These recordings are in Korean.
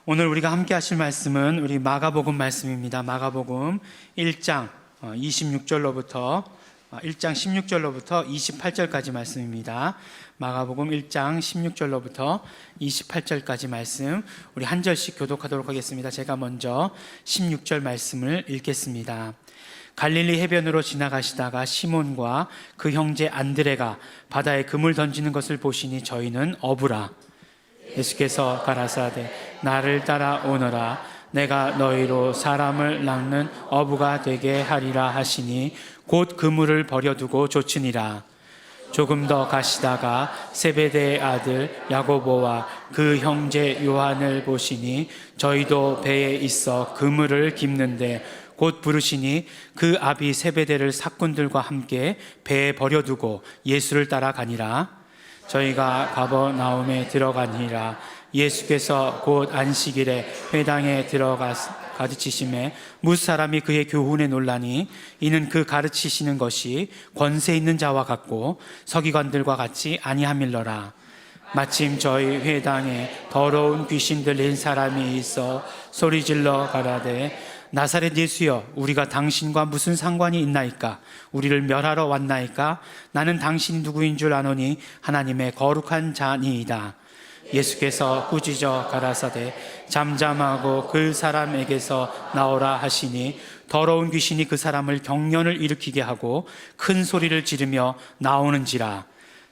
오늘 우리가 함께 하실 말씀은 우리 마가복음 말씀입니다. 마가복음 1장 16절로부터 28절까지 말씀입니다. 마가복음 1장 16절로부터 28절까지 말씀, 우리 한 절씩 교독하도록 하겠습니다. 제가 먼저 16절 말씀을 읽겠습니다. 갈릴리 해변으로 지나가시다가 시몬과 그 형제 안드레가 바다에 그물 던지는 것을 보시니 저희는 어부라. 예수께서 가라사대 나를 따라오너라. 내가 너희로 사람을 낚는 어부가 되게 하리라 하시니 곧 그물을 버려두고 쫓으니라. 조금 더 가시다가 세베대의 아들 야고보와 그 형제 요한을 보시니 저희도 배에 있어 그물을 깁는데 곧 부르시니 그 아비 세베대를 사꾼들과 함께 배에 버려두고 예수를 따라가니라. 저희가 가버나움에 들어가니라. 예수께서 곧 안식일에 회당에 들어가 가르치심에 무사람이 그의 교훈에 놀라니 이는 그 가르치시는 것이 권세 있는 자와 같고 서기관들과 같이 아니함일러라. 마침 저희 회당에 더러운 귀신 들린 사람이 있어 소리질러 가라되 나사렛 예수여, 우리가 당신과 무슨 상관이 있나이까? 우리를 멸하러 왔나이까? 나는 당신이 누구인 줄 아노니 하나님의 거룩한 자니이다. 예수께서 꾸짖어 가라사대 잠잠하고 그 사람에게서 나오라 하시니 더러운 귀신이 그 사람을 경련을 일으키게 하고 큰 소리를 지르며 나오는지라.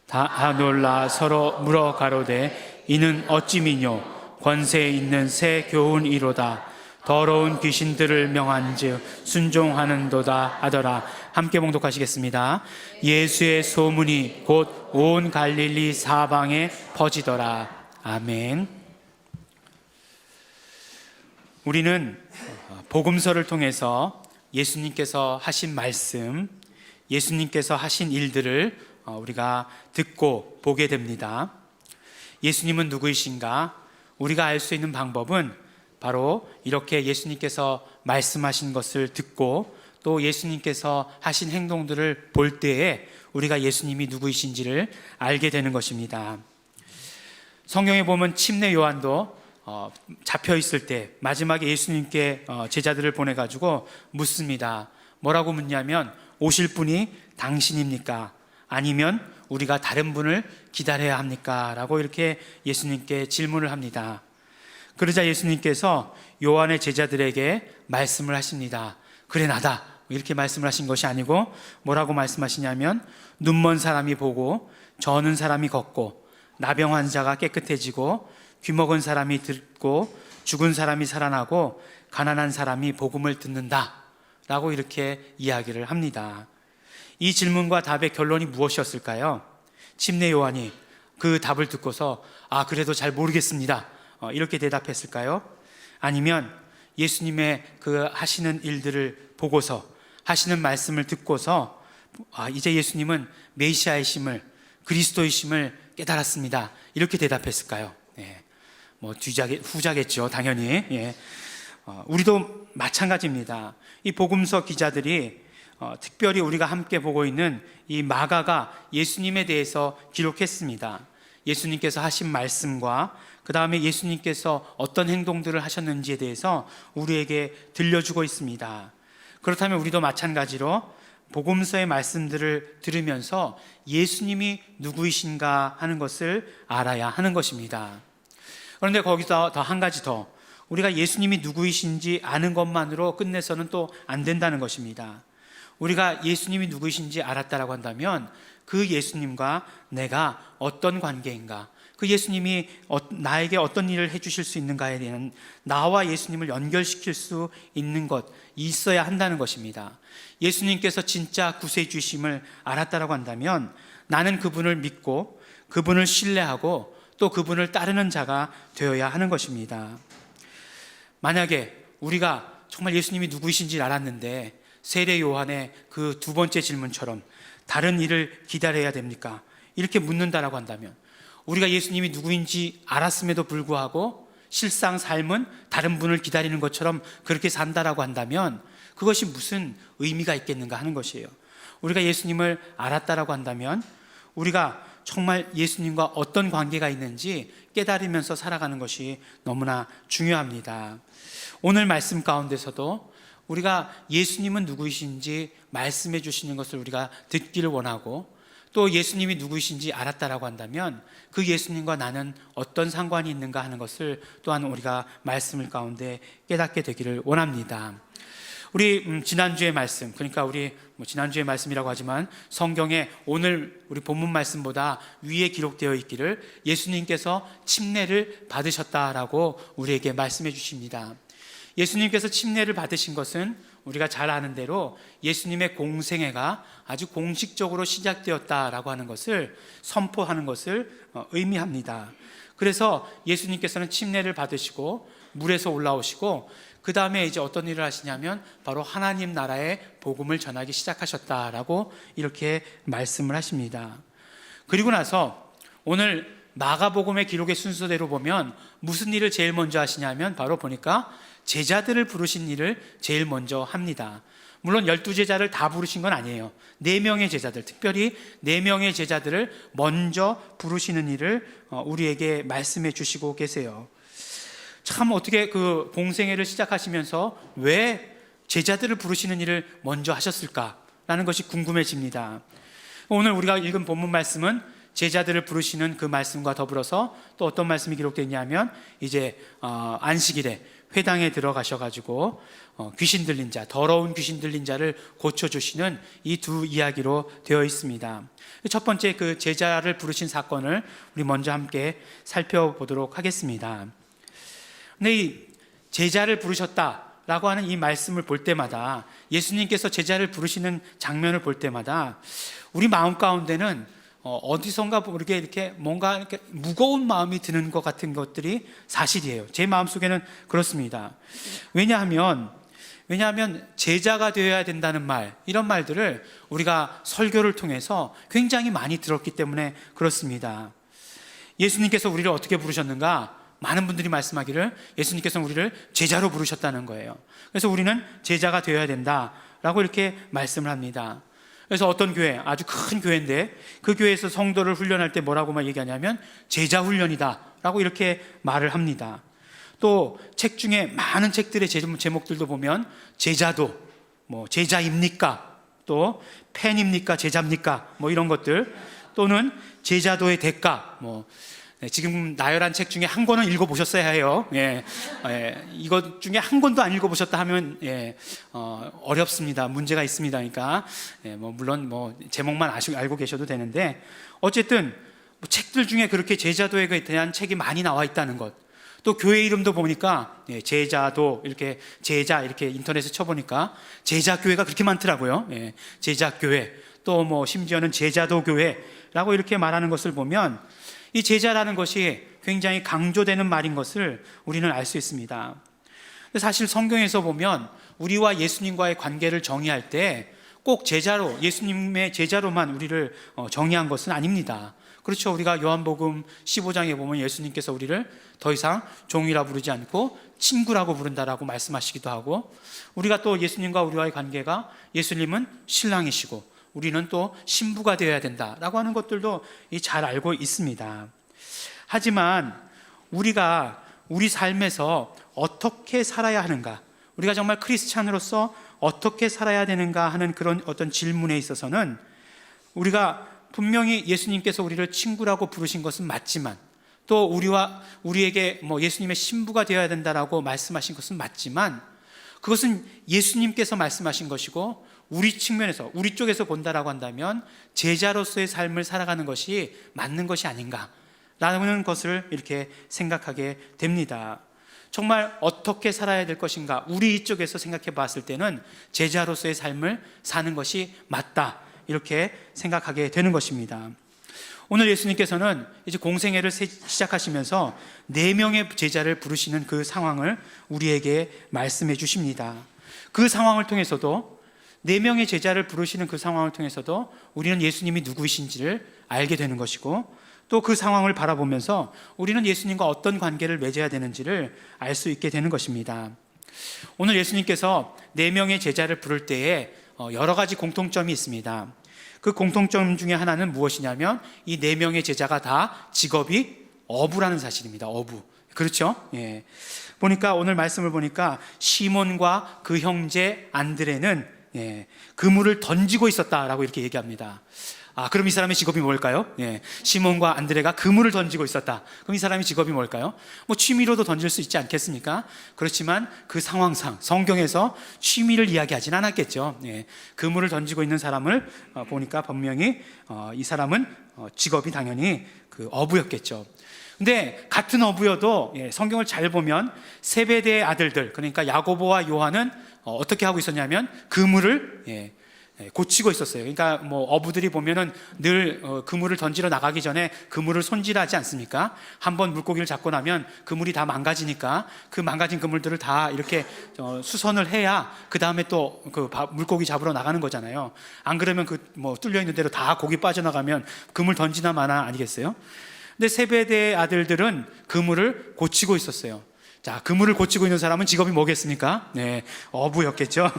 다 놀라 서로 물어 가로되 이는 어찌미뇨? 권세 있는 새 교훈이로다. 더러운 귀신들을 명한즉 순종하는도다 하더라. 함께 봉독하시겠습니다. 예수의 소문이 곧 온 갈릴리 사방에 퍼지더라. 아멘. 우리는 복음서를 통해서 예수님께서 하신 말씀, 예수님께서 하신 일들을 우리가 듣고 보게 됩니다. 예수님은 누구이신가? 우리가 알 수 있는 방법은 바로 이렇게 예수님께서 말씀하신 것을 듣고 또 예수님께서 하신 행동들을 볼 때에 우리가 예수님이 누구이신지를 알게 되는 것입니다. 성경에 보면 침례 요한도 잡혀 있을 때 마지막에 예수님께 제자들을 보내가지고 묻습니다. 뭐라고 묻냐면 오실 분이 당신입니까? 아니면 우리가 다른 분을 기다려야 합니까? 라고 이렇게 예수님께 질문을 합니다. 그러자 예수님께서 요한의 제자들에게 말씀을 하십니다. 그래 나다, 이렇게 말씀을 하신 것이 아니고 뭐라고 말씀하시냐면 눈먼 사람이 보고 저는 사람이 걷고 나병 환자가 깨끗해지고 귀먹은 사람이 듣고 죽은 사람이 살아나고 가난한 사람이 복음을 듣는다 라고 이렇게 이야기를 합니다. 이 질문과 답의 결론이 무엇이었을까요? 침례 요한이 그 답을 듣고서 그래도 잘 모르겠습니다 이렇게 대답했을까요? 아니면 예수님의 그 하시는 일들을 보고서 하시는 말씀을 듣고서 이제 예수님은 메시아이심을, 그리스도이심을 깨달았습니다 이렇게 대답했을까요? 후자겠죠 당연히. 우리도 마찬가지입니다. 이 복음서 기자들이 특별히 우리가 함께 보고 있는 이 마가가 예수님에 대해서 기록했습니다. 예수님께서 하신 말씀과 그 다음에 예수님께서 어떤 행동들을 하셨는지에 대해서 우리에게 들려주고 있습니다. 그렇다면 우리도 마찬가지로 복음서의 말씀들을 들으면서 예수님이 누구이신가 하는 것을 알아야 하는 것입니다. 그런데 거기서 더 한 가지 더, 우리가 예수님이 누구이신지 아는 것만으로 끝내서는 또 안 된다는 것입니다. 우리가 예수님이 누구이신지 알았다라고 한다면 그 예수님과 내가 어떤 관계인가, 그 예수님이 나에게 어떤 일을 해주실 수 있는가에 대한 나와 예수님을 연결시킬 수 있는 것 있어야 한다는 것입니다. 예수님께서 진짜 구세주심을 알았다라고 한다면 나는 그분을 믿고 그분을 신뢰하고 또 그분을 따르는 자가 되어야 하는 것입니다. 만약에 우리가 정말 예수님이 누구이신지 알았는데 세례 요한의 그 두 번째 질문처럼 다른 일을 기다려야 됩니까? 이렇게 묻는다라고 한다면 우리가 예수님이 누구인지 알았음에도 불구하고 실상 삶은 다른 분을 기다리는 것처럼 그렇게 산다라고 한다면 그것이 무슨 의미가 있겠는가 하는 것이에요. 우리가 예수님을 알았다라고 한다면 우리가 정말 예수님과 어떤 관계가 있는지 깨달으면서 살아가는 것이 너무나 중요합니다. 오늘 말씀 가운데서도 우리가 예수님은 누구이신지 말씀해 주시는 것을 우리가 듣기를 원하고, 또 예수님이 누구이신지 알았다라고 한다면 그 예수님과 나는 어떤 상관이 있는가 하는 것을 또한 우리가 말씀을 가운데 깨닫게 되기를 원합니다. 우리 지난주의 말씀, 그러니까 우리 지난주의 말씀이라고 하지만 성경에 오늘 우리 본문 말씀보다 위에 기록되어 있기를 예수님께서 침례를 받으셨다라고 우리에게 말씀해 주십니다. 예수님께서 침례를 받으신 것은 우리가 잘 아는 대로 예수님의 공생애가 아주 공식적으로 시작되었다라고 하는 것을 선포하는 것을 의미합니다. 그래서 예수님께서는 침례를 받으시고 물에서 올라오시고 그 다음에 이제 어떤 일을 하시냐면 바로 하나님 나라의 복음을 전하기 시작하셨다라고 이렇게 말씀을 하십니다. 그리고 나서 오늘 마가복음의 기록의 순서대로 보면 무슨 일을 제일 먼저 하시냐면 바로 보니까 제자들을 부르신 일을 제일 먼저 합니다. 물론 12제자를 다 부르신 건 아니에요. 4명의 제자들, 특별히 4명의 제자들을 먼저 부르시는 일을 우리에게 말씀해 주시고 계세요. 참 어떻게 그 공생애를 시작하시면서 왜 제자들을 부르시는 일을 먼저 하셨을까라는 것이 궁금해집니다. 오늘 우리가 읽은 본문 말씀은 제자들을 부르시는 그 말씀과 더불어서 또 어떤 말씀이 기록되어 있냐면 이제 안식일에 회당에 들어가셔가지고 귀신 들린 자, 더러운 귀신 들린 자를 고쳐주시는 이 두 이야기로 되어 있습니다. 첫 번째 그 제자를 부르신 사건을 우리 먼저 함께 살펴보도록 하겠습니다. 근데 이 제자를 부르셨다라고 하는 이 말씀을 볼 때마다, 예수님께서 제자를 부르시는 장면을 볼 때마다 우리 마음 가운데는 어디선가 모르게 이렇게 뭔가 이렇게 무거운 마음이 드는 것 같은 것들이 사실이에요. 제 마음속에는 그렇습니다. 왜냐하면 제자가 되어야 된다는 말, 이런 말들을 우리가 설교를 통해서 굉장히 많이 들었기 때문에 그렇습니다. 예수님께서 우리를 어떻게 부르셨는가? 많은 분들이 말씀하기를 예수님께서는 우리를 제자로 부르셨다는 거예요. 그래서 우리는 제자가 되어야 된다라고 이렇게 말씀을 합니다. 그래서 어떤 교회, 아주 큰 교회인데 그 교회에서 성도를 훈련할 때 뭐라고만 얘기하냐면 제자 훈련이다 라고 이렇게 말을 합니다. 또 책 중에 많은 책들의 제목들도 보면 제자도, 제자입니까? 또 팬입니까? 제자입니까? 이런 것들, 또는 제자도의 대가, 지금 나열한 책 중에 한 권은 읽어보셨어야 해요. 이것 중에 한 권도 안 읽어보셨다 하면 어렵습니다. 문제가 있습니다. 그러니까 물론 제목만 알고 계셔도 되는데, 어쨌든 책들 중에 그렇게 제자도에 대한 책이 많이 나와 있다는 것, 또 교회 이름도 보니까 제자도 이렇게 제자 이렇게 인터넷에 쳐보니까 제자교회가 그렇게 많더라고요. 제자교회, 또 심지어는 제자도 교회라고 이렇게 말하는 것을 보면 이 제자라는 것이 굉장히 강조되는 말인 것을 우리는 알 수 있습니다. 사실 성경에서 보면 우리와 예수님과의 관계를 정의할 때 꼭 제자로, 예수님의 제자로만 우리를 정의한 것은 아닙니다. 그렇죠. 우리가 요한복음 15장에 보면 예수님께서 우리를 더 이상 종이라 부르지 않고 친구라고 부른다라고 말씀하시기도 하고, 우리가 또 예수님과 우리와의 관계가 예수님은 신랑이시고 우리는 또 신부가 되어야 된다라고 하는 것들도 잘 알고 있습니다. 하지만 우리가 우리 삶에서 어떻게 살아야 하는가, 우리가 정말 크리스찬으로서 어떻게 살아야 되는가 하는 그런 어떤 질문에 있어서는 우리가 분명히 예수님께서 우리를 친구라고 부르신 것은 맞지만, 또 우리에게 예수님의 신부가 되어야 된다라고 말씀하신 것은 맞지만, 그것은 예수님께서 말씀하신 것이고 우리 측면에서, 우리 쪽에서 본다라고 한다면 제자로서의 삶을 살아가는 것이 맞는 것이 아닌가라는 것을 이렇게 생각하게 됩니다. 정말 어떻게 살아야 될 것인가, 우리 쪽에서 생각해 봤을 때는 제자로서의 삶을 사는 것이 맞다, 이렇게 생각하게 되는 것입니다. 오늘 예수님께서는 이제 공생애를 시작하시면서 4명의 제자를 부르시는 그 상황을 우리에게 말씀해 주십니다. 그 상황을 통해서도, 4명의 제자를 부르시는 그 상황을 통해서도 우리는 예수님이 누구이신지를 알게 되는 것이고, 또 그 상황을 바라보면서 우리는 예수님과 어떤 관계를 맺어야 되는지를 알 수 있게 되는 것입니다. 오늘 예수님께서 4명의 제자를 부를 때에 여러 가지 공통점이 있습니다. 그 공통점 중에 하나는 무엇이냐면 이 네 명의 제자가 다 직업이 어부라는 사실입니다. 어부. 그렇죠? 예. 보니까 오늘 말씀을 보니까 시몬과 그 형제 안드레는 그물을 던지고 있었다라고 이렇게 얘기합니다. 그럼 이 사람의 직업이 뭘까요? 시몬과 안드레가 그물을 던지고 있었다. 그럼 이 사람의 직업이 뭘까요? 뭐 취미로도 던질 수 있지 않겠습니까? 그렇지만 그 상황상 성경에서 취미를 이야기하진 않았겠죠. 그물을 던지고 있는 사람을 보니까 분명히 이 사람은 직업이 당연히 그 어부였겠죠. 근데 같은 어부여도 성경을 잘 보면 세베대의 아들들, 그러니까 야고보와 요한은 어떻게 하고 있었냐면 그물을 고치고 있었어요. 그러니까 뭐 어부들이 보면은 늘 그물을 던지러 나가기 전에 그물을 손질하지 않습니까? 한번 물고기를 잡고 나면 그물이 다 망가지니까 그 망가진 그물들을 다 이렇게 수선을 해야 그 다음에 또 그 물고기 잡으러 나가는 거잖아요. 안 그러면 그 뭐 뚫려 있는 대로 다 고기 빠져나가면 그물 던지나 마나 아니겠어요? 근데 세베대의 아들들은 그물을 고치고 있었어요. 자, 그물을 고치고 있는 사람은 직업이 뭐겠습니까? 어부였겠죠.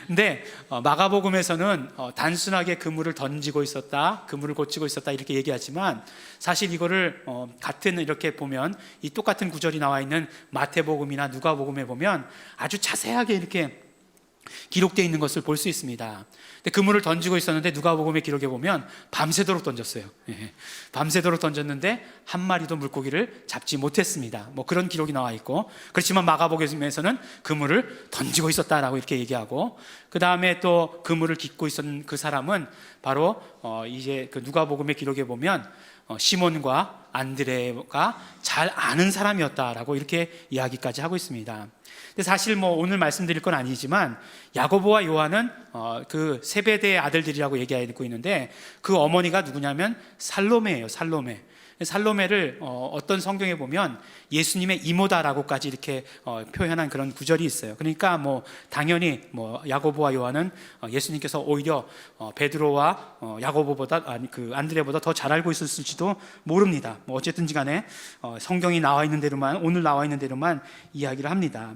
근데 마가복음에서는 단순하게 그물을 던지고 있었다, 그물을 고치고 있었다 이렇게 얘기하지만 사실 이거를 같은 이렇게 보면 이 똑같은 구절이 나와 있는 마태복음이나 누가복음에 보면 아주 자세하게 이렇게 기록되어 있는 것을 볼 수 있습니다. 근데 그물을 던지고 있었는데 누가복음의 기록에 보면 밤새도록 던졌어요. 밤새도록 던졌는데 한 마리도 물고기를 잡지 못했습니다. 뭐 그런 기록이 나와 있고, 그렇지만 마가복음에서는 그물을 던지고 있었다라고 이렇게 얘기하고, 그 다음에 또 그물을 깃고 있었던 그 사람은 바로 이제 그 누가복음의 기록에 보면 시몬과 안드레가 잘 아는 사람이었다라고 이렇게 이야기까지 하고 있습니다. 근데 사실 뭐 오늘 말씀드릴 건 아니지만 야고보와 요한은 그 세베대의 아들들이라고 얘기하고 있는데 그 어머니가 누구냐면 살로메예요. 살로메를 어떤 성경에 보면 예수님의 이모다라고까지 이렇게 표현한 그런 구절이 있어요. 그러니까 뭐 당연히 뭐 야고보와 요한은 예수님께서 오히려 베드로와 야고보보다 그 안드레보다 더 잘 알고 있었을지도 모릅니다. 뭐 어쨌든지 간에 성경이 나와 있는 대로만, 오늘 나와 있는 대로만 이야기를 합니다.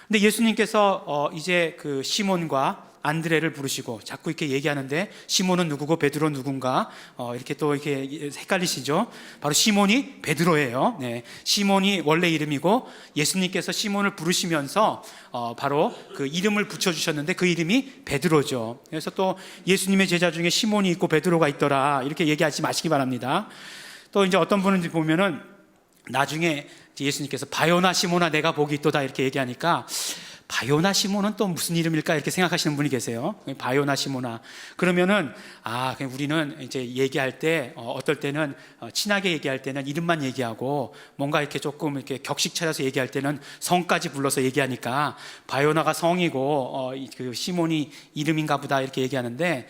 근데 예수님께서 이제 그 시몬과 안드레를 부르시고 자꾸 이렇게 얘기하는데 시몬은 누구고 베드로 누군가 이렇게 또 이렇게 헷갈리시죠? 바로 시몬이 베드로예요. 시몬이 원래 이름이고 예수님께서 시몬을 부르시면서 바로 그 이름을 붙여주셨는데 그 이름이 베드로죠. 그래서 또 예수님의 제자 중에 시몬이 있고 베드로가 있더라 이렇게 얘기하지 마시기 바랍니다. 또 이제 어떤 분은 보면은 나중에 예수님께서 바요나 시몬아 내가 복이 있도다 이렇게 얘기하니까 바요나 시몬은 또 무슨 이름일까 이렇게 생각하시는 분이 계세요. 바요나 시몬아 그러면은 그냥 우리는 이제 얘기할 때 어떨 때는 친하게 얘기할 때는 이름만 얘기하고 뭔가 이렇게 조금 이렇게 격식 차려서 얘기할 때는 성까지 불러서 얘기하니까 바요나가 성이고 그 시몬이 이름인가 보다 이렇게 얘기하는데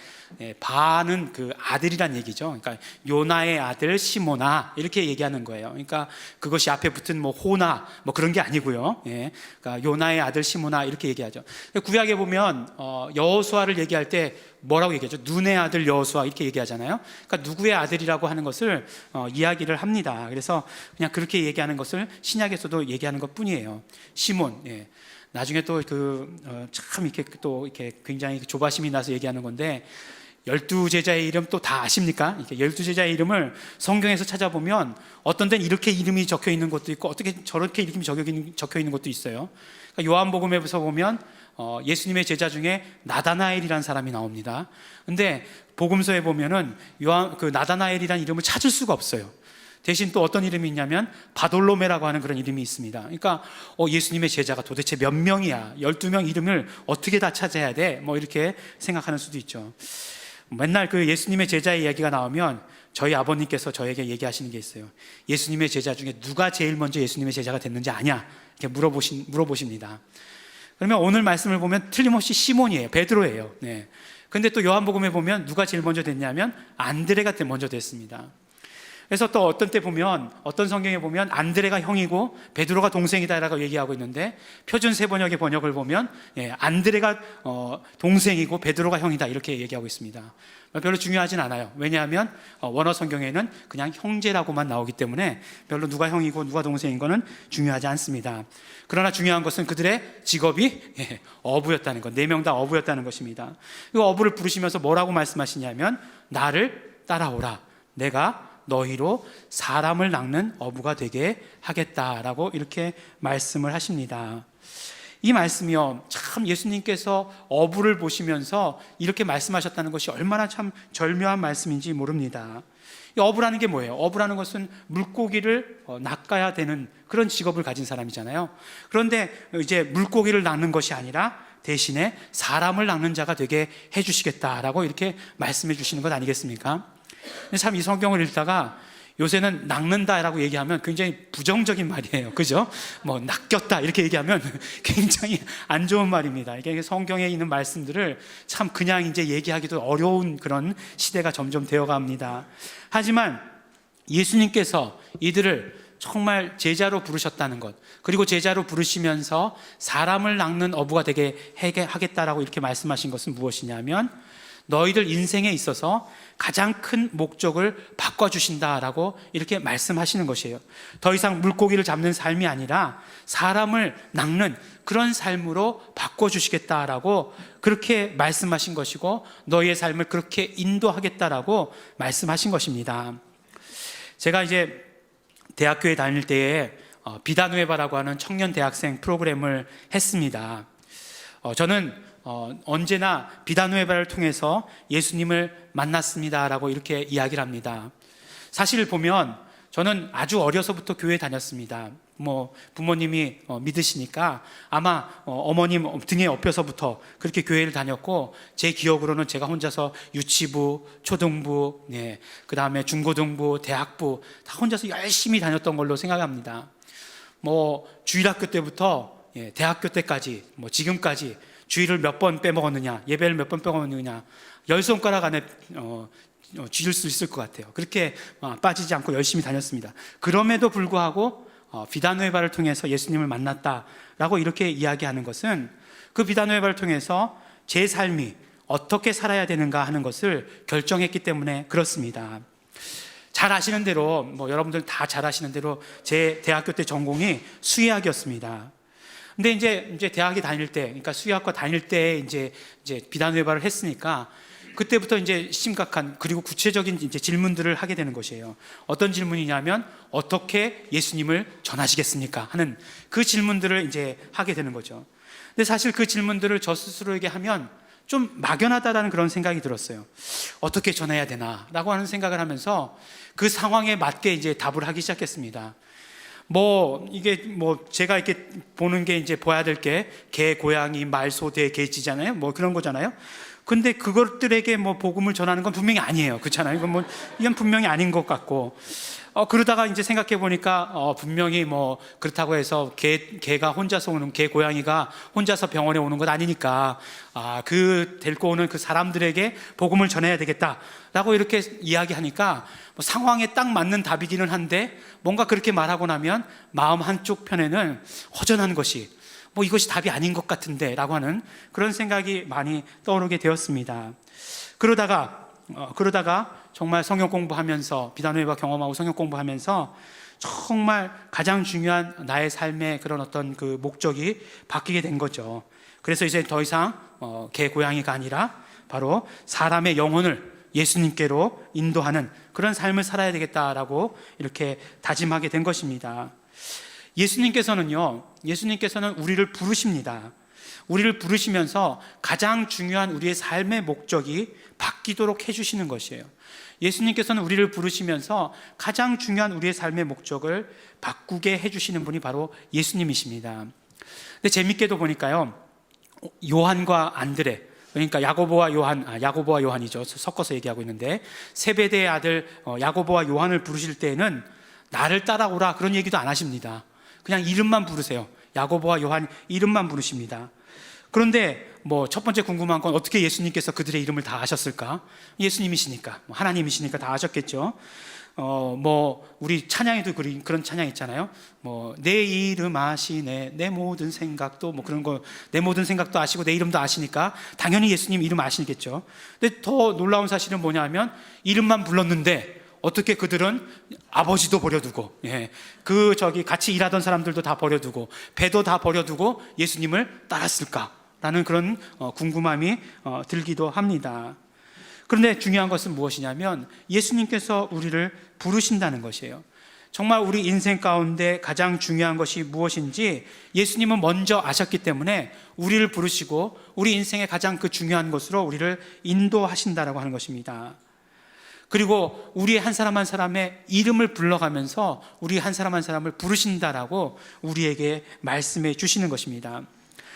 바는 그 아들이란 얘기죠. 그러니까 요나의 아들 시몬아 이렇게 얘기하는 거예요. 그러니까 그것이 앞에 붙은 뭐 호나 뭐 그런 게 아니고요. 그러니까 요나의 아들 시몬아 이렇게 얘기하죠. 구약에 보면 여호수아를 얘기할 때 뭐라고 얘기하죠? 눈의 아들 여호수아 이렇게 얘기하잖아요. 그러니까 누구의 아들이라고 하는 것을 이야기를 합니다. 그래서 그냥 그렇게 얘기하는 것을 신약에서도 얘기하는 것뿐이에요. 시몬. 나중에 또 참 이렇게 또 이렇게 굉장히 조바심이 나서 얘기하는 건데 12제자의 이름 또 다 아십니까? 12제자의 이름을 성경에서 찾아보면 어떤 데는 이렇게 이름이 적혀 있는 것도 있고 어떻게 저렇게 이름이 적혀 있는 것도 있어요. 그러니까 요한복음에서 보면 예수님의 제자 중에 나다나엘이라는 사람이 나옵니다. 근데 복음서에 보면은 그 나다나엘이라는 이름을 찾을 수가 없어요. 대신 또 어떤 이름이 있냐면 바돌로메라고 하는 그런 이름이 있습니다. 그러니까 예수님의 제자가 도대체 몇 명이야? 12명 이름을 어떻게 다 찾아야 돼? 뭐 이렇게 생각하는 수도 있죠. 맨날 그 예수님의 제자의 이야기가 나오면 저희 아버님께서 저에게 얘기하시는 게 있어요. 예수님의 제자 중에 누가 제일 먼저 예수님의 제자가 됐는지 아냐? 이렇게 물어보십니다. 그러면 오늘 말씀을 보면 틀림없이 시몬이에요. 베드로예요. 근데 또 요한복음에 보면 누가 제일 먼저 됐냐면 안드레가 먼저 됐습니다. 그래서 또 어떤 때 보면, 어떤 성경에 보면 안드레가 형이고 베드로가 동생이다라고 얘기하고 있는데, 표준 세번역의 번역을 보면 안드레가 동생이고 베드로가 형이다 이렇게 얘기하고 있습니다. 별로 중요하진 않아요. 왜냐하면 원어 성경에는 그냥 형제라고만 나오기 때문에 별로 누가 형이고 누가 동생인 거는 중요하지 않습니다. 그러나 중요한 것은 그들의 직업이 어부였다는 것, 4명 다 어부였다는 것입니다. 이 어부를 부르시면서 뭐라고 말씀하시냐면, 나를 따라오라, 내가 너희로 사람을 낚는 어부가 되게 하겠다라고 이렇게 말씀을 하십니다. 이 말씀이요, 참 예수님께서 어부를 보시면서 이렇게 말씀하셨다는 것이 얼마나 참 절묘한 말씀인지 모릅니다. 이 어부라는 게 뭐예요? 어부라는 것은 물고기를 낚아야 되는 그런 직업을 가진 사람이잖아요. 그런데 이제 물고기를 낚는 것이 아니라 대신에 사람을 낚는 자가 되게 해주시겠다라고 이렇게 말씀해 주시는 것 아니겠습니까? 참 이 성경을 읽다가 요새는 낚는다라고 얘기하면 굉장히 부정적인 말이에요. 그죠? 뭐 낚였다 이렇게 얘기하면 굉장히 안 좋은 말입니다. 이게 성경에 있는 말씀들을 참 그냥 이제 얘기하기도 어려운 그런 시대가 점점 되어갑니다. 하지만 예수님께서 이들을 정말 제자로 부르셨다는 것, 그리고 제자로 부르시면서 사람을 낚는 어부가 되게 하겠다라고 이렇게 말씀하신 것은 무엇이냐면, 너희들 인생에 있어서 가장 큰 목적을 바꿔주신다라고 이렇게 말씀하시는 것이에요. 더 이상 물고기를 잡는 삶이 아니라 사람을 낚는 그런 삶으로 바꿔주시겠다라고 그렇게 말씀하신 것이고, 너희의 삶을 그렇게 인도하겠다라고 말씀하신 것입니다. 제가 이제 대학교에 다닐 때에 비다누에바라고 하는 청년 대학생 프로그램을 했습니다. 저는 언제나 비다누에바를 통해서 예수님을 만났습니다라고 이렇게 이야기를 합니다. 사실 보면 저는 아주 어려서부터 교회에 다녔습니다. 부모님이 믿으시니까 아마 어머님 등에 업혀서부터 그렇게 교회를 다녔고, 제 기억으로는 제가 혼자서 유치부, 초등부, 그 다음에 중고등부, 대학부 다 혼자서 열심히 다녔던 걸로 생각합니다. 주일학교 때부터 대학교 때까지 지금까지 주일을 몇 번 빼먹었느냐, 예배를 몇 번 빼먹었느냐, 10손가락 안에 쥐을 수 있을 것 같아요. 그렇게 빠지지 않고 열심히 다녔습니다. 그럼에도 불구하고 비다누에바를 통해서 예수님을 만났다라고 이렇게 이야기하는 것은, 그 비다누에바를 통해서 제 삶이 어떻게 살아야 되는가 하는 것을 결정했기 때문에 그렇습니다. 잘 아시는 대로, 여러분들 다 잘 아시는 대로 제 대학교 때 전공이 수의학이었습니다. 근데 이제 대학에 다닐 때, 그러니까 수의학과 다닐 때 이제 비다누에바를 했으니까 그때부터 이제 심각한, 그리고 구체적인 이제 질문들을 하게 되는 것이에요. 어떤 질문이냐면, 어떻게 예수님을 전하시겠습니까? 하는 그 질문들을 이제 하게 되는 거죠. 근데 사실 그 질문들을 저 스스로에게 하면 좀 막연하다라는 그런 생각이 들었어요. 어떻게 전해야 되나라고 하는 생각을 하면서 그 상황에 맞게 이제 답을 하기 시작했습니다. 제가 이렇게 보는 게 이제 봐야 될 게 개, 고양이, 말, 소, 대, 개지잖아요. 그런 거잖아요. 근데 그것들에게 복음을 전하는 건 분명히 아니에요. 그렇잖아요. 이건 분명히 아닌 것 같고, 그러다가 이제 생각해 보니까 분명히 그렇다고 해서 개가 혼자서 오는, 개, 고양이가 혼자서 병원에 오는 것 아니니까 데리고 오는 그 사람들에게 복음을 전해야 되겠다라고 이렇게 이야기하니까 상황에 딱 맞는 답이기는 한데, 뭔가 그렇게 말하고 나면 마음 한쪽 편에는 허전한 것이, 이것이 답이 아닌 것 같은데 라고 하는 그런 생각이 많이 떠오르게 되었습니다. 그러다가 정말 성경 공부하면서, 비다누에바 경험하고 성경 공부하면서 정말 가장 중요한 나의 삶의 그런 어떤 그 목적이 바뀌게 된 거죠. 그래서 이제 더 이상 개, 고양이가 아니라 바로 사람의 영혼을 예수님께로 인도하는 그런 삶을 살아야 되겠다라고 이렇게 다짐하게 된 것입니다. 예수님께서는 우리를 부르십니다. 우리를 부르시면서 가장 중요한 우리의 삶의 목적이 바뀌도록 해주시는 것이에요. 예수님께서는 우리를 부르시면서 가장 중요한 우리의 삶의 목적을 바꾸게 해주시는 분이 바로 예수님이십니다. 근데 재밌게도 보니까요, 요한과 안드레, 그러니까 야고보와 요한이죠. 섞어서 얘기하고 있는데, 세베대의 아들 야고보와 요한을 부르실 때에는 나를 따라오라 그런 얘기도 안 하십니다. 그냥 이름만 부르세요. 야고보와 요한 이름만 부르십니다. 그런데 첫 번째 궁금한 건, 어떻게 예수님께서 그들의 이름을 다 아셨을까? 예수님이시니까, 하나님이시니까 다 아셨겠죠. 우리 찬양에도 그런 찬양 있잖아요. 내 이름 아시네, 내 모든 생각도, 그런 거, 내 모든 생각도 아시고 내 이름도 아시니까 당연히 예수님 이름 아시겠죠. 근데 더 놀라운 사실은 뭐냐면 이름만 불렀는데 어떻게 그들은 아버지도 버려두고, 같이 일하던 사람들도 다 버려두고, 배도 다 버려두고 예수님을 따랐을까라는 그런 궁금함이 들기도 합니다. 그런데 중요한 것은 무엇이냐면 예수님께서 우리를 부르신다는 것이에요. 정말 우리 인생 가운데 가장 중요한 것이 무엇인지 예수님은 먼저 아셨기 때문에 우리를 부르시고 우리 인생의 가장 그 중요한 것으로 우리를 인도하신다라고 하는 것입니다. 그리고 우리 한 사람 한 사람의 이름을 불러가면서 우리 한 사람 한 사람을 부르신다라고 우리에게 말씀해 주시는 것입니다.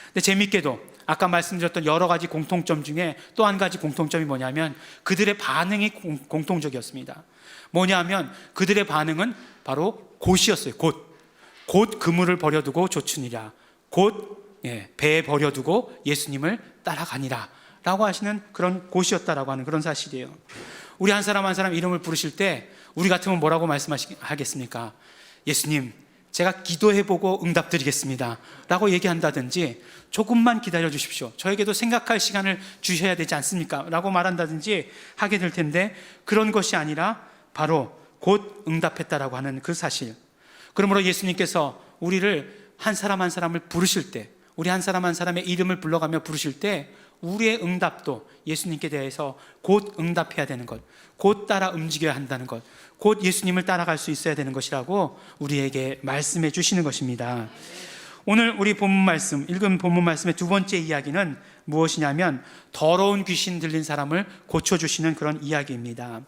근데 재밌게도 아까 말씀드렸던 여러 가지 공통점 중에 또 한 가지 공통점이 뭐냐면 그들의 반응이 공통적이었습니다. 뭐냐면 그들의 반응은 바로 곧이었어요. 곧 그물을 버려두고 조춘이라, 곧 배에 버려두고 예수님을 따라가니라 라고 하시는 그런 곧이었다라고 하는 그런 사실이에요. 우리 한 사람 한 사람 이름을 부르실 때 우리 같으면 뭐라고 말씀하겠습니까? 예수님, 제가 기도해보고 응답드리겠습니다 라고 얘기한다든지, 조금만 기다려 주십시오, 저에게도 생각할 시간을 주셔야 되지 않습니까? 라고 말한다든지 하게 될 텐데, 그런 것이 아니라 바로 곧 응답했다라고 하는 그 사실. 그러므로 예수님께서 우리를 한 사람 한 사람을 부르실 때, 우리 한 사람 한 사람의 이름을 불러가며 부르실 때 우리의 응답도 예수님께 대해서 곧 응답해야 되는 것, 곧 따라 움직여야 한다는 것, 곧 예수님을 따라갈 수 있어야 되는 것이라고 우리에게 말씀해 주시는 것입니다. 오늘 우리 본문 말씀, 읽은 본문 말씀의 두 번째 이야기는 무엇이냐면 더러운 귀신 들린 사람을 고쳐주시는 그런 이야기입니다.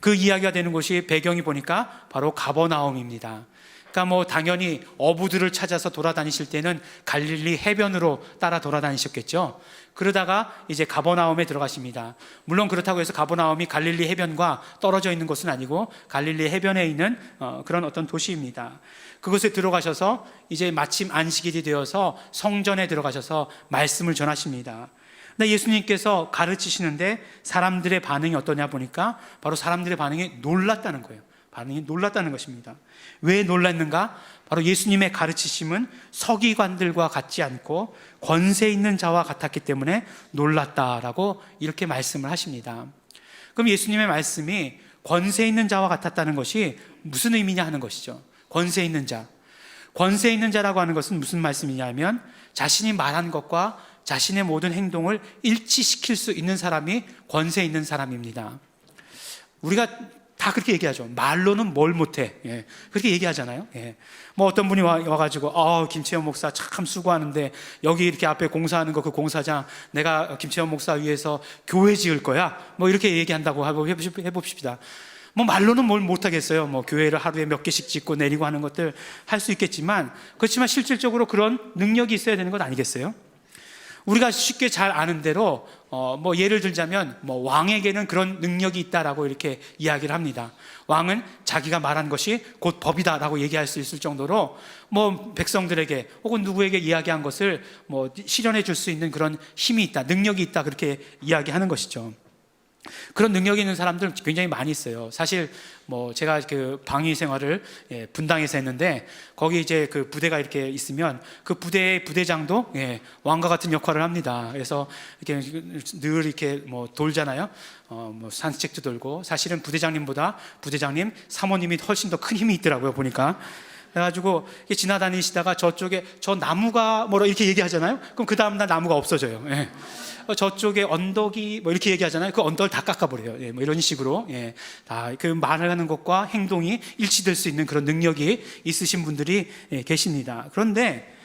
그 이야기가 되는 곳이 배경이 보니까 바로 가버나움입니다. 그러니까 당연히 어부들을 찾아서 돌아다니실 때는 갈릴리 해변으로 따라 돌아다니셨겠죠. 그러다가 이제 가버나움에 들어가십니다. 물론 그렇다고 해서 가버나움이 갈릴리 해변과 떨어져 있는 곳은 아니고 갈릴리 해변에 있는 그런 어떤 도시입니다. 그곳에 들어가셔서 이제 마침 안식일이 되어서 성전에 들어가셔서 말씀을 전하십니다. 근데 예수님께서 가르치시는데 사람들의 반응이 어떠냐 보니까 바로 사람들의 반응이 놀랐다는 거예요. 반응이 놀랐다는 것입니다. 왜 놀랐는가? 바로 예수님의 가르치심은 서기관들과 같지 않고 권세 있는 자와 같았기 때문에 놀랐다라고 이렇게 말씀을 하십니다. 그럼 예수님의 말씀이 권세 있는 자와 같았다는 것이 무슨 의미냐 하는 것이죠. 권세 있는 자. 권세 있는 자라고 하는 것은 무슨 말씀이냐면 자신이 말한 것과 자신의 모든 행동을 일치시킬 수 있는 사람이 권세 있는 사람입니다. 우리가 다 그렇게 얘기하죠. 말로는 뭘 못해. 그렇게 얘기하잖아요. 어떤 분이 와가지고 김채원 목사 참 수고하는데 여기 이렇게 앞에 공사하는 거 그 공사장 내가 김채원 목사 위해서 교회 지을 거야. 이렇게 얘기한다고 해봅시다. 말로는 뭘 못하겠어요. 교회를 하루에 몇 개씩 짓고 내리고 하는 것들 할 수 있겠지만, 그렇지만 실질적으로 그런 능력이 있어야 되는 것 아니겠어요? 우리가 쉽게 잘 아는 대로 예를 들자면 왕에게는 그런 능력이 있다라고 이렇게 이야기를 합니다. 왕은 자기가 말한 것이 곧 법이다라고 얘기할 수 있을 정도로 백성들에게 혹은 누구에게 이야기한 것을 실현해 줄 수 있는 그런 힘이 있다, 능력이 있다, 그렇게 이야기하는 것이죠. 그런 능력이 있는 사람들 굉장히 많이 있어요. 사실 제가 그 방위 생활을 분당에서 했는데, 거기 이제 그 부대가 이렇게 있으면 그 부대의 부대장도 왕과 같은 역할을 합니다. 그래서 이렇게 늘 이렇게 돌잖아요. 산책도 돌고, 사실은 부대장님보다 부대장님 사모님이 훨씬 더 큰 힘이 있더라고요, 보니까. 그래가지고 지나다니시다가 저쪽에 저 나무가 이렇게 얘기하잖아요. 그럼 그 다음날 나무가 없어져요. 저쪽에 언덕이 이렇게 얘기하잖아요. 그 언덕을 다 깎아버려요. 이런 식으로 다 그 말을 하는 것과 행동이 일치될 수 있는 그런 능력이 있으신 분들이 계십니다. 그런데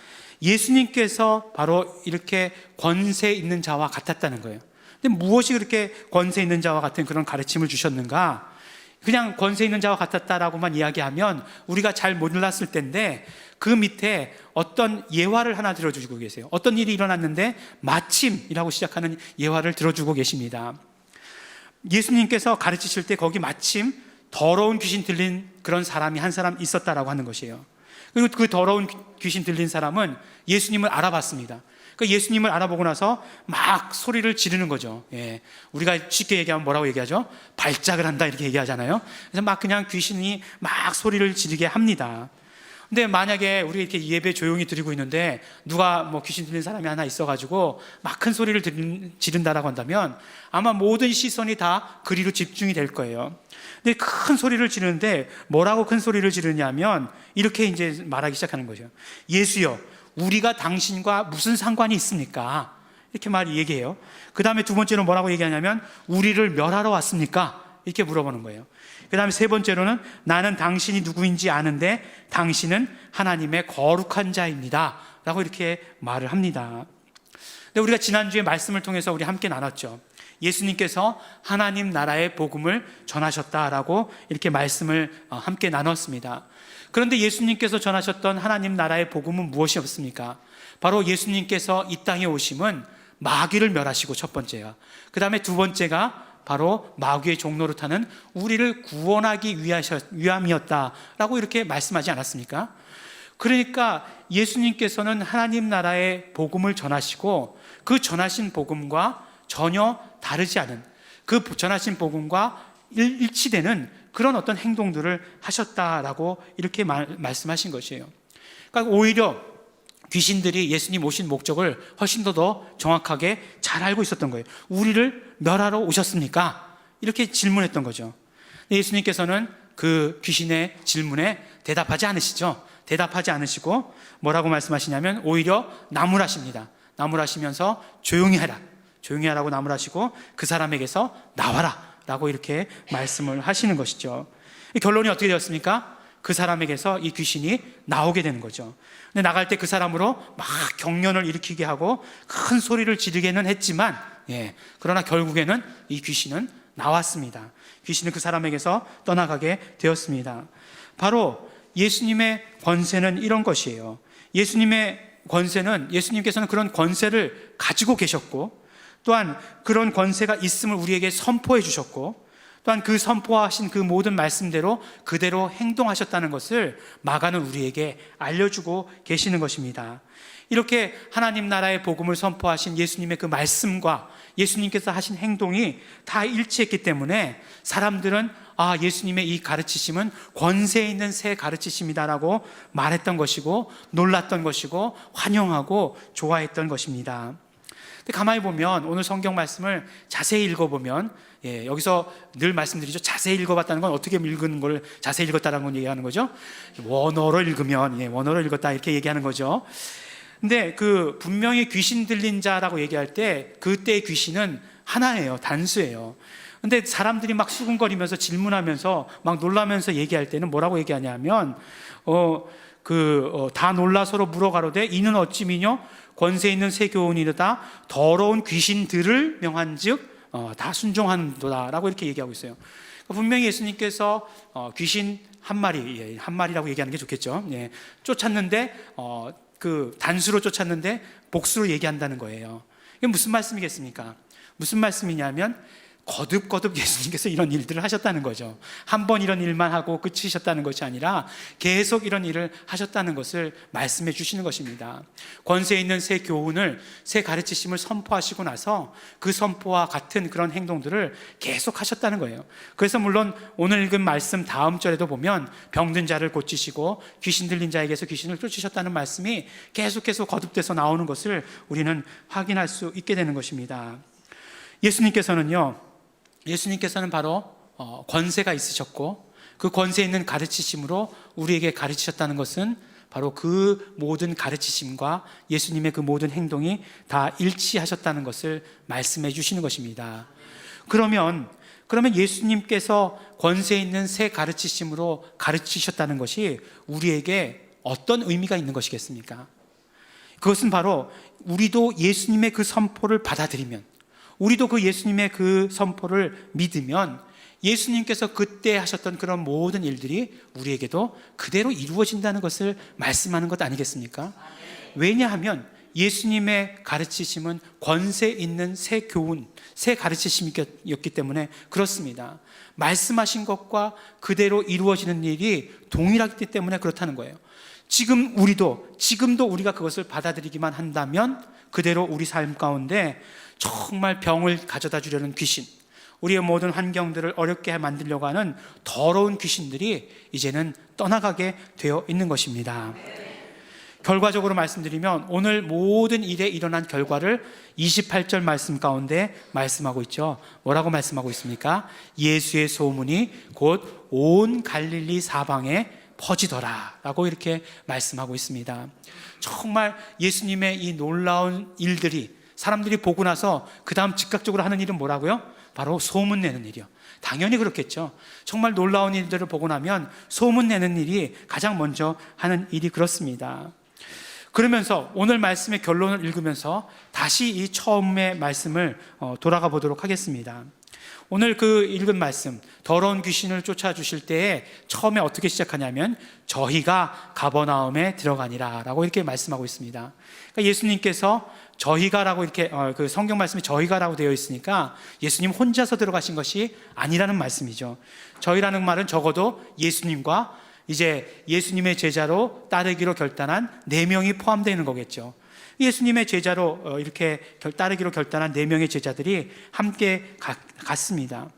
예수님께서 바로 이렇게 권세 있는 자와 같았다는 거예요. 근데 무엇이 그렇게 권세 있는 자와 같은 그런 가르침을 주셨는가? 그냥 권세 있는 자와 같았다라고만 이야기하면 우리가 잘 몰랐을 텐데, 그 밑에 어떤 예화를 하나 들어주고 계세요. 어떤 일이 일어났는데 마침이라고 시작하는 예화를 들어주고 계십니다. 예수님께서 가르치실 때 거기 마침 더러운 귀신 들린 그런 사람이 한 사람 있었다라고 하는 것이에요. 그리고 그 더러운 귀신 들린 사람은 예수님을 알아봤습니다. 그러니까 예수님을 알아보고 나서 막 소리를 지르는 거죠. 예. 우리가 쉽게 얘기하면 뭐라고 얘기하죠? 발작을 한다 이렇게 얘기하잖아요. 그래서 막 그냥 귀신이 막 소리를 지르게 합니다. 근데 만약에 우리 이렇게 예배 조용히 드리고 있는데 누가 뭐 귀신 들린 사람이 하나 있어가지고 막 큰 소리를 지른다라고 한다면 아마 모든 시선이 다 그리로 집중이 될 거예요. 근데 큰 소리를 지르는데 뭐라고 큰 소리를 지르냐면 이렇게 이제 말하기 시작하는 거죠. 예수여, 우리가 당신과 무슨 상관이 있습니까? 이렇게 얘기해요. 그 다음에 두 번째로 뭐라고 얘기하냐면 우리를 멸하러 왔습니까? 이렇게 물어보는 거예요. 그 다음에 세 번째로는 나는 당신이 누구인지 아는데 당신은 하나님의 거룩한 자입니다 라고 이렇게 말을 합니다. 근데 우리가 지난주에 말씀을 통해서 우리 함께 나눴죠. 예수님께서 하나님 나라의 복음을 전하셨다라고 이렇게 말씀을 함께 나눴습니다. 그런데 예수님께서 전하셨던 하나님 나라의 복음은 무엇이었습니까? 바로 예수님께서 이 땅에 오심은 마귀를 멸하시고 첫 번째가, 그 다음에 두 번째가 바로 마귀의 종로를 타는 우리를 구원하기 위함이었다라고 이렇게 말씀하지 않았습니까? 그러니까 예수님께서는 하나님 나라의 복음을 전하시고 그 전하신 복음과 전혀 다르지 않은, 그 전하신 복음과 일치되는 그런 어떤 행동들을 하셨다라고 이렇게 말씀하신 것이에요. 그러니까 오히려 귀신들이 예수님 오신 목적을 훨씬 더 정확하게 잘 알고 있었던 거예요. 우리를 멸하러 오셨습니까? 이렇게 질문했던 거죠. 예수님께서는 그 귀신의 질문에 대답하지 않으시죠. 대답하지 않으시고 뭐라고 말씀하시냐면 오히려 나무라십니다. 나무라시면서 조용히 하라, 조용히 하라고 나무라시고 그 사람에게서 나와라 라고 이렇게 말씀을 하시는 것이죠. 결론이 어떻게 되었습니까? 그 사람에게서 이 귀신이 나오게 되는 거죠. 근데 나갈 때 그 사람으로 막 경련을 일으키게 하고 큰 소리를 지르게는 했지만, 그러나 결국에는 이 귀신은 나왔습니다. 귀신은 그 사람에게서 떠나가게 되었습니다. 바로 예수님의 권세는 이런 것이에요. 예수님의 권세는, 예수님께서는 그런 권세를 가지고 계셨고 또한 그런 권세가 있음을 우리에게 선포해 주셨고 또한 그 선포하신 그 모든 말씀대로 그대로 행동하셨다는 것을 마가는 우리에게 알려주고 계시는 것입니다. 이렇게 하나님 나라의 복음을 선포하신 예수님의 그 말씀과 예수님께서 하신 행동이 다 일치했기 때문에 사람들은 예수님의 이 가르치심은 권세 있는 새 가르치심이다라고 말했던 것이고 놀랐던 것이고 환영하고 좋아했던 것입니다. 근데 가만히 보면 오늘 성경 말씀을 자세히 읽어보면 여기서 늘 말씀드리죠. 자세히 읽어봤다는 건 어떻게 읽는 걸 자세히 읽었다는 건 얘기하는 거죠. 원어로 읽으면 원어로 읽었다 이렇게 얘기하는 거죠. 근데 그 분명히 귀신 들린 자라고 얘기할 때 그때의 귀신은 하나예요. 단수예요. 근데 사람들이 막 수군거리면서 질문하면서 막 놀라면서 얘기할 때는 뭐라고 얘기하냐면 다 놀라 서로 물어가로되 이는 어찌 미뇨 권세 있는 새 교훈이로다 더러운 귀신들을 명한즉 다 순종한도다라고 이렇게 얘기하고 있어요. 분명히 예수님께서 귀신 한 마리라고 얘기하는 게 좋겠죠. 쫓았는데 그 단수로 쫓았는데 복수로 얘기한다는 거예요. 이게 무슨 말씀이겠습니까? 무슨 말씀이냐면 거듭 예수님께서 이런 일들을 하셨다는 거죠. 한 번 이런 일만 하고 끝이셨다는 것이 아니라 계속 이런 일을 하셨다는 것을 말씀해 주시는 것입니다. 권세 있는 새 교훈을, 새 가르치심을 선포하시고 나서 그 선포와 같은 그런 행동들을 계속 하셨다는 거예요. 그래서 물론 오늘 읽은 말씀 다음 절에도 보면 병든 자를 고치시고 귀신 들린 자에게서 귀신을 쫓으셨다는 말씀이 계속해서 거듭돼서 나오는 것을 우리는 확인할 수 있게 되는 것입니다. 예수님께서는 바로 권세가 있으셨고 그 권세 있는 가르치심으로 우리에게 가르치셨다는 것은 바로 그 모든 가르치심과 예수님의 그 모든 행동이 다 일치하셨다는 것을 말씀해 주시는 것입니다. 그러면 예수님께서 권세 있는 새 가르치심으로 가르치셨다는 것이 우리에게 어떤 의미가 있는 것이겠습니까? 그것은 바로 우리도 예수님의 그 선포를 받아들이면, 우리도 그 예수님의 그 선포를 믿으면 예수님께서 그때 하셨던 그런 모든 일들이 우리에게도 그대로 이루어진다는 것을 말씀하는 것 아니겠습니까? 왜냐하면 예수님의 가르치심은 권세 있는 새 교훈, 새 가르치심이었기 때문에 그렇습니다. 말씀하신 것과 그대로 이루어지는 일이 동일하기 때문에 그렇다는 거예요. 지금도 우리가 그것을 받아들이기만 한다면 그대로 우리 삶 가운데 정말 병을 가져다 주려는 귀신, 우리의 모든 환경들을 어렵게 만들려고 하는 더러운 귀신들이 이제는 떠나가게 되어 있는 것입니다. 결과적으로 말씀드리면 오늘 모든 일에 일어난 결과를 28절 말씀 가운데 말씀하고 있죠. 뭐라고 말씀하고 있습니까? 예수의 소문이 곧 온 갈릴리 사방에 퍼지더라 라고 이렇게 말씀하고 있습니다. 정말 예수님의 이 놀라운 일들이 사람들이 보고 나서 그 다음 즉각적으로 하는 일은 뭐라고요? 바로 소문내는 일이요. 당연히 그렇겠죠. 정말 놀라운 일들을 보고 나면 소문내는 일이 가장 먼저 하는 일이 그렇습니다. 그러면서 오늘 말씀의 결론을 읽으면서 다시 이 처음의 말씀을 돌아가 보도록 하겠습니다. 오늘 그 읽은 말씀, 더러운 귀신을 쫓아주실 때에 처음에 어떻게 시작하냐면 저희가 가버나움에 들어가니라 라고 이렇게 말씀하고 있습니다. 그러니까 예수님께서 저희가라고 이렇게 그 성경 말씀에 저희가라고 되어 있으니까 예수님 혼자서 들어가신 것이 아니라는 말씀이죠. 저희라는 말은 적어도 예수님과 이제 예수님의 제자로 따르기로 결단한 4명이 포함되어 있는 거겠죠. 예수님의 제자로 이렇게 따르기로 결단한 4명의 제자들이 함께 갔습니다.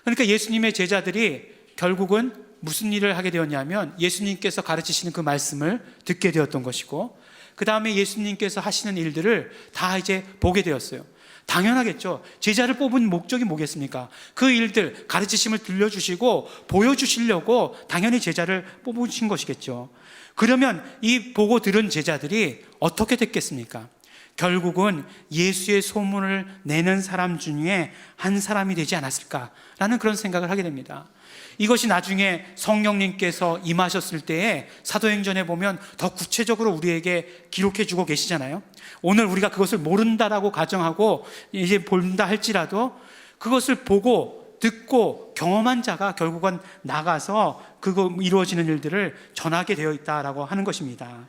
그러니까 예수님의 제자들이 결국은 무슨 일을 하게 되었냐면 예수님께서 가르치시는 그 말씀을 듣게 되었던 것이고, 그 다음에 예수님께서 하시는 일들을 다 이제 보게 되었어요. 당연하겠죠. 제자를 뽑은 목적이 뭐겠습니까? 그 일들, 가르치심을 들려주시고 보여주시려고 당연히 제자를 뽑으신 것이겠죠. 그러면 이 보고 들은 제자들이 어떻게 됐겠습니까? 결국은 예수의 소문을 내는 사람 중에 한 사람이 되지 않았을까라는 그런 생각을 하게 됩니다. 이것이 나중에 성령님께서 임하셨을 때에 사도행전에 보면 더 구체적으로 우리에게 기록해 주고 계시잖아요. 오늘 우리가 그것을 모른다라고 가정하고 이제 본다 할지라도 그것을 보고 듣고 경험한 자가 결국은 나가서 그거 이루어지는 일들을 전하게 되어 있다라고 하는 것입니다.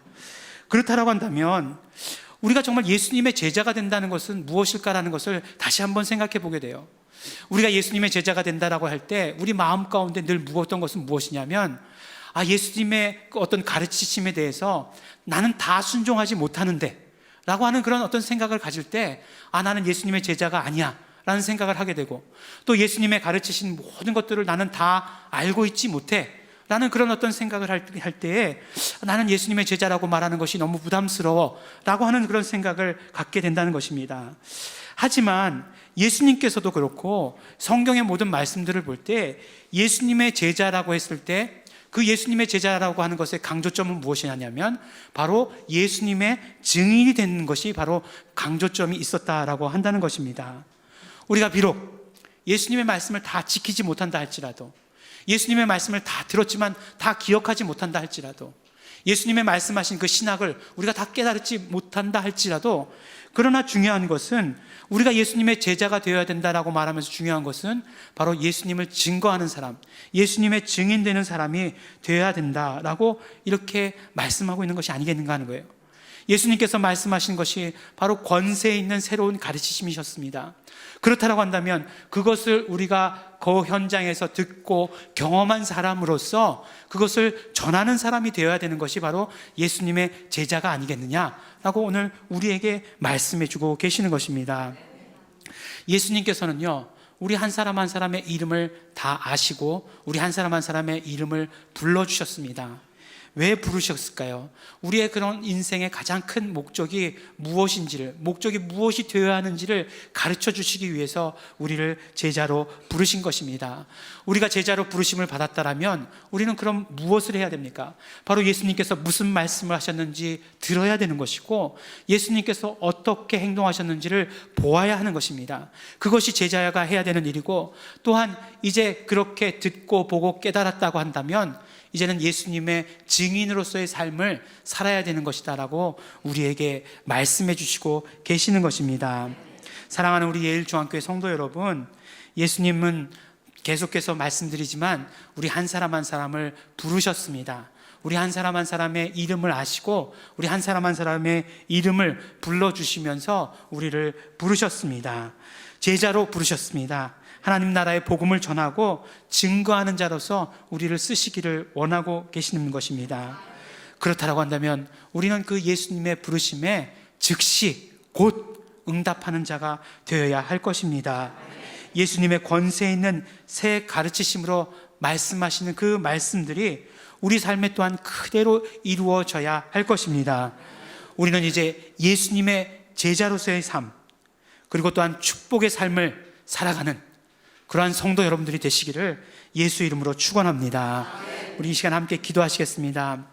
그렇다라고 한다면 우리가 정말 예수님의 제자가 된다는 것은 무엇일까라는 것을 다시 한번 생각해 보게 돼요. 우리가 예수님의 제자가 된다라고 할 때 우리 마음 가운데 늘 묵었던 것은 무엇이냐면 예수님의 어떤 가르치심에 대해서 나는 다 순종하지 못하는데 라고 하는 그런 어떤 생각을 가질 때 나는 예수님의 제자가 아니야 라는 생각을 하게 되고, 또 예수님의 가르치신 모든 것들을 나는 다 알고 있지 못해 라는 그런 어떤 생각을 할 때에 나는 예수님의 제자라고 말하는 것이 너무 부담스러워 라고 하는 그런 생각을 갖게 된다는 것입니다. 하지만 예수님께서도 그렇고 성경의 모든 말씀들을 볼 때 예수님의 제자라고 했을 때 그 예수님의 제자라고 하는 것의 강조점은 무엇이냐면 바로 예수님의 증인이 되는 것이 바로 강조점이 있었다라고 한다는 것입니다. 우리가 비록 예수님의 말씀을 다 지키지 못한다 할지라도, 예수님의 말씀을 다 들었지만 다 기억하지 못한다 할지라도, 예수님의 말씀하신 그 신학을 우리가 다 깨달지 못한다 할지라도, 그러나 중요한 것은 우리가 예수님의 제자가 되어야 된다라고 말하면서 중요한 것은 바로 예수님을 증거하는 사람, 예수님의 증인되는 사람이 되어야 된다라고 이렇게 말씀하고 있는 것이 아니겠는가 하는 거예요. 예수님께서 말씀하신 것이 바로 권세 있는 새로운 가르치심이셨습니다. 그렇다고 한다면 그것을 우리가 그 현장에서 듣고 경험한 사람으로서 그것을 전하는 사람이 되어야 되는 것이 바로 예수님의 제자가 아니겠느냐라고 오늘 우리에게 말씀해 주고 계시는 것입니다. 예수님께서는요, 우리 한 사람 한 사람의 이름을 다 아시고 우리 한 사람 한 사람의 이름을 불러주셨습니다. 왜 부르셨을까요? 우리의 그런 인생의 가장 큰 목적이 무엇인지를, 목적이 무엇이 되어야 하는지를 가르쳐 주시기 위해서 우리를 제자로 부르신 것입니다. 우리가 제자로 부르심을 받았다라면 우리는 그럼 무엇을 해야 됩니까? 바로 예수님께서 무슨 말씀을 하셨는지 들어야 되는 것이고, 예수님께서 어떻게 행동하셨는지를 보아야 하는 것입니다. 그것이 제자가 해야 되는 일이고, 또한 이제 그렇게 듣고 보고 깨달았다고 한다면 이제는 예수님의 증인으로서의 삶을 살아야 되는 것이다라고 우리에게 말씀해 주시고 계시는 것입니다. 사랑하는 우리 예일중앙교회 성도 여러분, 예수님은 계속해서 말씀드리지만 우리 한 사람 한 사람을 부르셨습니다. 우리 한 사람 한 사람의 이름을 아시고 우리 한 사람 한 사람의 이름을 불러주시면서 우리를 부르셨습니다. 제자로 부르셨습니다. 하나님 나라의 복음을 전하고 증거하는 자로서 우리를 쓰시기를 원하고 계시는 것입니다. 그렇다라고 한다면 우리는 그 예수님의 부르심에 즉시 곧 응답하는 자가 되어야 할 것입니다. 예수님의 권세 있는 새 가르치심으로 말씀하시는 그 말씀들이 우리 삶에 또한 그대로 이루어져야 할 것입니다. 우리는 이제 예수님의 제자로서의 삶, 그리고 또한 축복의 삶을 살아가는 그러한 성도 여러분들이 되시기를 예수 이름으로 축원합니다. 우리 이 시간 함께 기도하시겠습니다.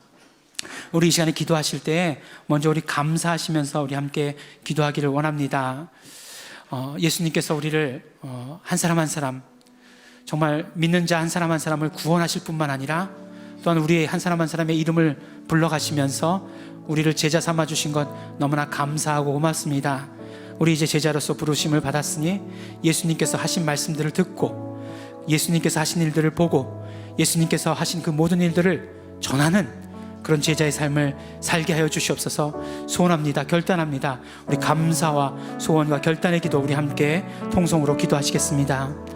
우리 이 시간에 기도하실 때 먼저 우리 감사하시면서 우리 함께 기도하기를 원합니다. 예수님께서 우리를 한 사람 한 사람, 정말 믿는 자 한 사람 한 사람을 구원하실 뿐만 아니라 또한 우리 한 사람 한 사람의 이름을 불러가시면서 우리를 제자 삼아 주신 것 너무나 감사하고 고맙습니다. 우리 이제 제자로서 부르심을 받았으니 예수님께서 하신 말씀들을 듣고 예수님께서 하신 일들을 보고 예수님께서 하신 그 모든 일들을 전하는 그런 제자의 삶을 살게 하여 주시옵소서. 소원합니다. 결단합니다. 우리 감사와 소원과 결단의 기도 우리 함께 통성으로 기도하시겠습니다.